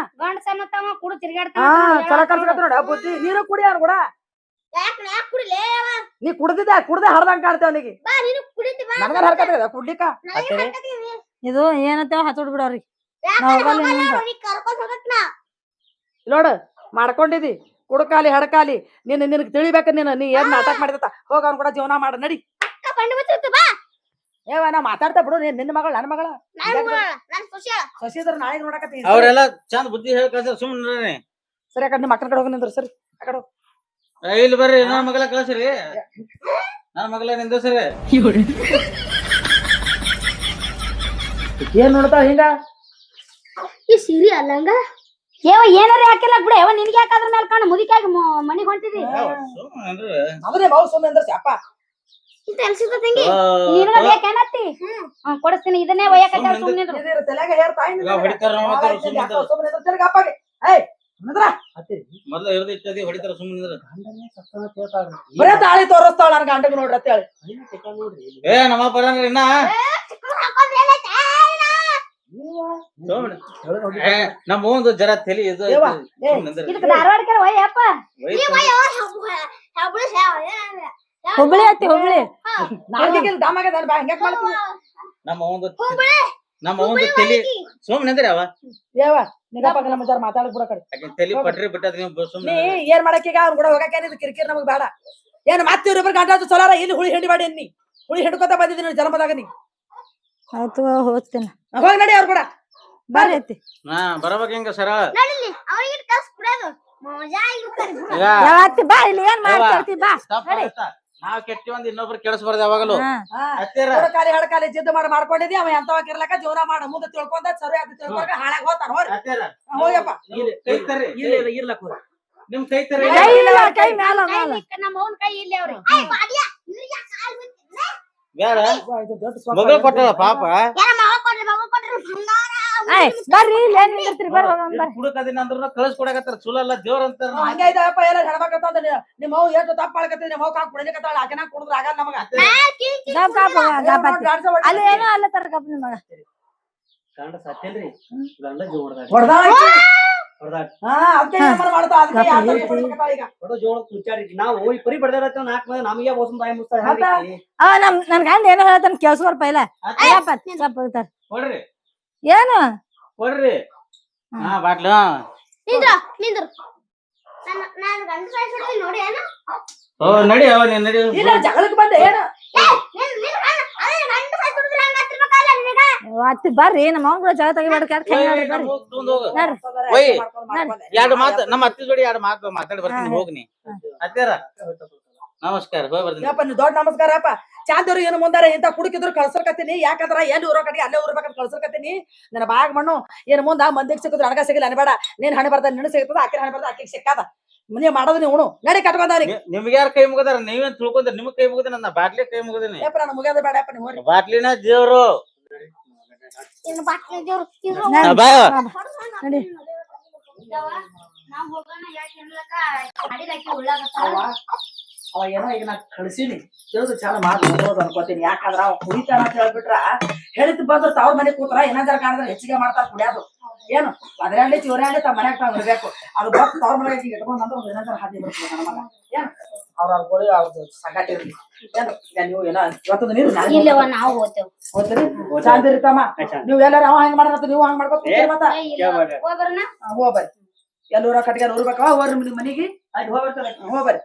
ಚಲ ಕಲ್ಸಕತ್ತ ನೋಡ ಬುದ್ಧಿ ನೀರು ಕುಡಿ ಅವ್ನು ಕೂಡ ನೀ ಕುಡ್ದೆ ಹರ್ದಂಗ ಕಾಣ್ತೇವ ಅವನಿಗೆ ನನಗ ಹರ್ಕತ್ತ ಕುಡ್ಲಿಕ್ಕ ಇದು ಏನಂತೇವ ಹಚ್ಚೋಡ್ ಬಿಡವ್ರಿ ನೋಡು ಮಾಡ್ಕೊಂಡಿದಿ ಕುಡ್ಕಾಲಿ ಹಡ್ಕಾಲಿ ನಿನಗ್ ತಿಳಿಬೇಕ ನೀ ಏನ್ ನಾಟಕ ಮಾಡಿದ ಹೋಗ ಅವ್ನ ಕೂಡ ಜೀವನ ಮಾಡ ನಡಿ ಏವ ನಾ ಮಾತಾಡ್ತಾ ಬಿಡು ನಿನ್ನ ಮಗಳ ನನ್ನ ಮಗಳ ಶಶಿಧರ್ ನಾಳೆ ನೋಡಕತ್ತಿ ಅವ್ರೆಲ್ಲ ಚಂದ ಬುದ್ಧಿ ಹೇಳಿ ಕಳ್ಸ ಸುಮ್ಮನೆ ಸರಿ ಆ ಕಡೆ ನಿಮ್ಮ ಅಕ್ಕನ ಕಡೆ ಹೋಗಿ ನಿಂದ್ರ ಸರಿ ಆ ಕಡೆ ಇಲ್ಲಿ ಬರ್ರಿ ನನ್ನ ಮಗಳ ಕಳ್ಸ್ರಿ ನನ್ನ ಮಗಳ ನಿಂದ್ರಸ್ರಿ ಏನ್ ನೋಡ್ತಾವ ಹಿಂಗ ಈ ಸೀರೆ ಅಲ್ಲಂಗ ಏವ ಏನಾರ ಹಾಕಿಲ್ಲ ಬಿಡ ಯಾವ ನಿನ್ಗೆ ಯಾಕಾದ್ರ ಮೇಲೆ ಕಾಣ ಮುದಿಕಾಗಿ ಮನಿಗ್ ಹೊಂಟಿದಿ ಅವರೇ ಬಾವು ಸೊಮ್ಮೆ ಅಂದ್ರ ಅಪ್ಪ ಇಂತ ಎಲ್ ಸಿಗ್ತದ ತಂಗಿ ನಿನಗ ಬೇಕೇನತ್ತಿ ಕೊಡಿಸ್ತೀನಿ ಇದನ್ನೇ ಒಯ್ಯಕತ್ತಾಳ ಸುಮ್ಮನೆ ಇದ್ರ ತಲೆಗೆ ಹೇರ್ತಾ ಈಗ ಹೊಡಿತಾರ ನಮ್ಮ ಹತ್ರ ಸುಮ್ನಿದ್ರು. ಮೊದ್ಲ ಇರ್ದ ಇಟ್ಟದಿ ಹೊಡಿತಾರ ಸುಮ್ಮನಿದ್ರ. ಬರೇ ತಾಳಿ ತೋರಿಸ್ತಾಳ ನನ್ ಗಂಡಗ್ ನೋಡ್ರಿ ಅಂತ ಹೇಳಿ ಏ ನಮ್ಮ ಬರಂದ್ರ ಇನ್ನ ಏ, ನಮ್ಮ ಒಂದು ಜರ ತಲಿ ಇದು ಐತಿ. ಯವ್ವ, ಏ, ಸುಮ್ನಿದ್ರ. ಇದಕ್ಕೆ ಧಾರವಾಡಕ್ಕೆ ಒಯ್ಯಪ್ಪ ಹುಬ್ಳಿ ಐತಿ ಹುಬ್ಳಿ. ನಾಲ್ಕಿಗೆ ದಾಮಾಗದ ಹೆಂಗ್ ಮಾಡ್ತೀನಿ ನಮ್ಮ ಒಂದು ತಲಿ ಸುಮ್ನಿದ್ರ ಅವ ಏವ ನಿಗಪ್ಪ ನಮ್ಮ ಜರ ಮಾತಾಡಕ್ ಬಿಡ ಕಡೆ ಆಕಿನ್ ತಲಿ ಪಟ್ರಿ ಬಿಟ್ಟದ ನೀವು ನೀ ಸುಮ್ನೆ ಏನ್ ಮಾಡಕ್ಕೀಗ ಅವ್ನ ಕೂಡ ಹೋಗಕ್ಕೆ ಇದು ಕಿರಿಕಿರಿ ನಮಗ್ ಬೇಡ ಏನ್ ಮತ್ತೆ ಇವ್ರಿಬ್ರು ಗಂಡ ಸೋಲಾರ ಇಲ್ಲಿ ಹುಳಿ ಹಿಂಡಿ ಮಾಡಿ ನೀ ಹುಳಿ ಹಿಡ್ಕೊತ ಬಂದಿದ್ದೀನಿ ಜನ್ಮದಾಗ ನೀ ಆಯ್ತು ಹೋಗ್ತೀನಿ ಹೋಗಿ ನಡಿ ಅವ್ರ ಕೂಡ ಬರ್ರಿ ಐತಿ. ಹಾ ಬರಬೇಕು ಹಿಂಗ ಸರಳ. ನಡಿಲಿ ಅವ್ರಿಗೆ ಕಳ್ಸ್ ಬಿಡೋದು ಮಜಾ ಆಗಿರ್ತಾರೆ ಈಗ ಯಾವತ್ತಿ ಬಾ ಇಲ್ಲಿ ಏನ್ ಮಾಡ್ತಿ ಬಾ ತಪ್ಪ್ ಆಗತ್ತ. ನಾವ್ ಕೆಟ್ಟಿ ಒಂದ್ ಇನ್ನೊಬ್ರು ಕೆಡಿಸ್ಬಾರ್ದು ಯಾವಾಗಲೂ. ಹಾ. ಹತ್ತಿರ ಕಾಲಿ ಹಡಕಾಲಿ ಜಿದ್ದು ಮಾಡ್ಕೊಂಡಿದ್ದಿ ಅವ ಎಂತವಾಗ ಇರ್ಲಕ್ಕ ಜೀವನ ಮಾಡ ಮುಂದೆ ತಿಳ್ಕೊಂಡ ಸರಿ ಅದು ತಿಳ್ಕೊಂಡ ಹಾಳಾಗ ಹೋತಾನ ಹೋರಿ ಹತ್ತಿರ ಹೋಯಪ್ಪ ಕೈ ತರ್ರಿ. ನಿಮ್ ಕೈ ತರ್ರಿ. ಕೈ ಇಲ್ಲ ಕೈ ಮ್ಯಾಲ ಮ್ಯಾಲ. ನಮ್ಮ ಅವ್ನ ಕೈ ಇಲ್ಲಿ ಅವ್ರಿ ಬ್ಯಾಡ ಮಗಳು ಕೊಟ್ಟಳ ಪಾಪ. ಏಯ್ ಬರ್ರಿ ಇಲ್ಲಿ ಏನ್ ನಿಂದಿರ್ತೀರಿ ಬರ್ರಿ ಹೋಗೋಣ ಬರ್ರಿ. ಹುಡುಕದಿನ ಅಂದ್ರ ಕಳಿಸ್ಕೊಡಕತ್ತಾರ ಚಲೋ ಅಲ್ಲ ದೇವ್ರ ಅಂತಾರ. ಹಂಗ ಇದ್ದಪ್ಪ ಎಲ್ಲ ಹೆಣ್ಮಕ್ಳ ನಿಮ್ಮ ಅವ್ ಎಷ್ಟು ತಪ್ಪ ಮಾಡ್ಕತ್ತೀವಿ ನಿಮ್ಮ ಅವ್ ಕಾಕ್ ಕುಡಿಲಿಕತ್ತಾಳ ಆಕೆನ ಕುಡಿದ್ರ ಆಗ ನಮಗ ಗಪ್ ಗಪ್ ಗಪ್ ಐತಿ. ಅಲ್ಲಿ ಏನೋ ಅಲ್ಲ ತರ ಗಪ್ ನಿಮಗ ನನ್ ಗಂಡ ಏನೋ ಹೇಳ್ತಾನ ಕೆಲ್ಸವರ್ ಪೈಲ ಕೊಡ್ರಿ ಏನು ಕೊಡ್ರಿ. ಹಾ ಬಾಟ್ಲು ನಿಂದ್ರು ನಿಂದ್ರು ನಾನು ಗಂಡ ಸಾಯಿಸ್ಬಿಡ್ತೀನಿ ನೋಡಿ ಏನು ಓ ನಡಿ ಅವ ನೀನ್ ನಡಿ. ಇಲ್ಲ ಜಗಳಕ್ಕೆ ಬಂದೆ ಏನು ಗಂಡ ಸಾಯಿಸ್ಬಿಡಿದ್ರೆ ಹಂಗ ಹತ್ತಿರ್ಬೇಕಲ್ಲ ನಿನಗ ಅತ್ತಿ ಬರ್ರಿ ನಮ್ಮ ಅವ್ನ ಕೂಡ ಜಗಳ ತೆಗಿಬೇಡ ಬರ್ರಿ ಒಯ್ ಎರಡು ಮಾತು ನಮ್ಮ ಅತ್ತಿ ಜೋಡಿ ಎರಡು ಮಾತು ಮಾತಾಡಿ ಬರ್ತೀನಿ ಹೋಗ್ನಿ. ಹತ್ತಿರ ನಮಸ್ಕಾರ ಹೋಗಿ ಬರ್ತೀನಿ. ಯಪ್ಪ ನೀ ದೊಡ್ಡ ನಮಸ್ಕಾರ ಅಪ್ಪ ಚಾಂದವ್ರು ಏನು ಮುಂದಾರ ಇಂತ ಕುಡುಕಿದ್ರು ಕಳ್ಸರ್ಕತ್ತೀನಿ ಯಾಕಂದ್ರ ಎಲ್ಲಿ ಊರೋ ಕಡೆಗೆ ಅಲ್ಲೇ ಊರ್ಬೇಕಂತ ಕಳ್ಸರ್ಕತ್ತೀನಿ ನನ್ನ ಬಾಗ್ ಮಣ್ಣು ಏನ್ ಮುಂದ ಮಂದಿಗೆ ಸಿಕ್ಕಿದ್ರು ಅಣಗ ಸಿಗಲ್ಲ ಅನ್ಬೇಡ ನೀನ್ ಹಣೆ ಬರ್ದ ನಿನ್ನ ಸಿಗ್ತದ ಆಕೆ ಹಣೆ ಬರ್ದ ಆಕೆಗೆ ಸಿಕ್ಕದ ನೀವ್ ಮಾಡೋದು ನೀವು ನಡಿ ಕಟ್ಕೊಂಡವ್ರಿಗೆ ನಿಮ್ಗೆ ಯಾರು ಕೈ ಮುಗದಾರ ನೀವೇನ್ ತಿಳ್ಕೊಂಡ್ರ ನಿಮ್ಗ್ ಕೈ ಮುಗದ ನನ್ನ ಬಾಟ್ಲಿ ಕೈ ಮುಗದಿನಿ. ಯಪ್ಪ ನಾನು ಮುಗಿಯೋದು ಬೇಡ ಯಪ್ಪ ನೀವು ಬಾಟ್ಲಿನ ದೇವ್ರು. ಇನ್ನು ಬಾಟ್ಲಿ ದೇವ್ರು ಬಾಯ್ ನಡಿ. ನಾವ್ ಹೋಗೋಣ ಯಾಕೆ ಅನ್ಲಕ್ಕ ಅಡಿದಾಕಿ ಉಳ್ಳಾಗತ್ತಾವ ಅವ ಏನೋ ಈಗ ನಾ ಕಳ್ಸೀನಿ ತಿಳಿದು ಚಾಲ ಮಾಡ್ಬೋದು ಅನ್ಕೋತೀನಿ ಯಾಕಂದ್ರ ಅವ ಕುಡಿತಾನ ಅಂತ ಹೇಳ್ಬಿಟ್ರ ಹೇಳಿದ್ ಬಂದ್ರ ತವ್ರ ಮನೆ ಕೂತ್ರ ಏನಾದ್ರ ಕಾಣದ್ರ ಹೆಚ್ಚಿಗೆ ಮಾಡ್ತಾರ ಕುಡಿಯೋದು ಏನು ಅದ್ರಲ್ಲಿ ಚೂರಲ್ಲಿ ತಮ್ಮ ಮನ್ಯಾಗ ತಾವ್ ಇರ್ಬೇಕು ಅದು ಬಸ್ ತವ್ರ ಮನೆಗೆ ಇಟ್ಕೊಂಡ್ ಅಂದ್ರೆ ಒಂದು ಏನಾದ್ರ ಹಾದಿ ಬರ್ತದೆ ನನ್ನ ಮಗ ಏನು ಅವ್ರ ಕೊಡಿ ಅವ್ರದ್ದು ಸಂಗಾಟ ಇರ್ಲಿ ಏನು ಈಗ ನೀವು ಏನೋ ಇವತ್ತದ ನೀರು ಇಲ್ಲವ ನಾವು ಹೋಗ್ತೇವ್ ಹೋಗ್ತೀರಿ ಶಾಂತಿ ಇರ್ತಮ್ಮ ನೀವು ಎಲ್ಲಾರ ಅವ ಹಂಗ ಮಾಡ್ರ ನೀವು ಹಂಗ ಮಾಡ್ಕೊತೀರಿ ಮತ್ತ ಹೋಗ್ಬರೋಣ ಹೋಗ್ಬರ್ರಿ ಎಲ್ಲೂರ ಕಟ್ಗೆ ಊರ್ಬೇಕವ ಹೋಗ್ರಿ ನಿಮ್ ಮನಿಗೆ ಅಲ್ಲಿ ಹೋಗ್ಬರ್ತಾರೆ ಹೋಗ್ಬರ್ರಿ